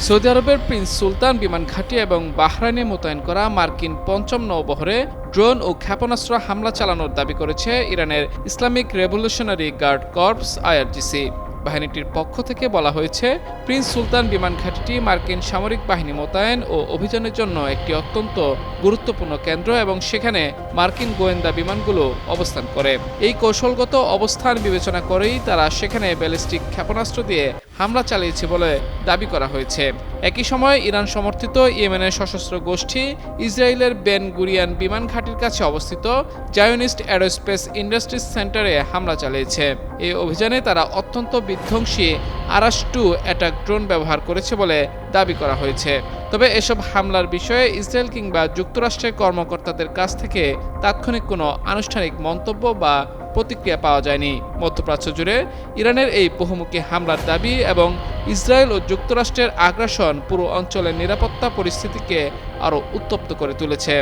Saudi আরবের Prince সুলতান বিমান ঘাঁটি এবং বাহরাইনে মোতায়েন করা মার্কিন পঞ্চম নৌবহরে ড্রোন ও ক্ষেপণাস্ত্র হামলা চালানোর দাবি করেছে ইরানের Islamic revolutionary guard corps IRGC. বাহিনীটির পক্ষ থেকে বলা হয়েছে, প্রিন্স সুলতান বিমান ঘাঁটিটি মার্কিন সামরিক বাহিনী মোতায়েন ও অভিযানের জন্য একটি অত্যন্ত গুরুত্বপূর্ণ কেন্দ্র এবং সেখানে মার্কিন গোয়েন্দা বিমানগুলো অবস্থান করে। এই কৌশলগত অবস্থান বিবেচনা করেই তারা সেখানে ব্যালিস্টিক ক্ষেপণাস্ত্র দিয়ে হামলা চালিয়েছে বলে দাবি করা হয়েছে। একই সময় ইরান সমর্থিত ইয়েমেনের সশস্ত্র গোষ্ঠী ইসরায়েলের বেন গুরিয়ান বিমান ঘাঁটির কাছে অবস্থিত জায়নিস্ট অ্যারোস্পেস ইন্ডাস্ট্রিজ সেন্টারে হামলা চালিয়েছে। এই অভিযানে তারা অত্যন্ত বিধ্বংসী আরাস-2 অ্যাটাক ড্রোন ব্যবহার করেছে বলে দাবি করা হয়েছে। তবে এসব হামলার বিষয়ে ইসরায়েল কিংবা যুক্তরাষ্ট্রের কর্মকর্তাদের কাছ থেকে তাৎক্ষণিক কোনো আনুষ্ঠানিক মন্তব্য বা প্রতিক্রিয়া পাওয়া যায়নি। মধ্যপ্রাচ্য জুড়ে ইরানের এই বহুমুখী হামলার দাবি এবং ইসরায়েল ও যুক্তরাষ্ট্রের আগ্রাসন পুরো অঞ্চলের নিরাপত্তা পরিস্থিতিকে আরও উত্তপ্ত করে তুলেছে।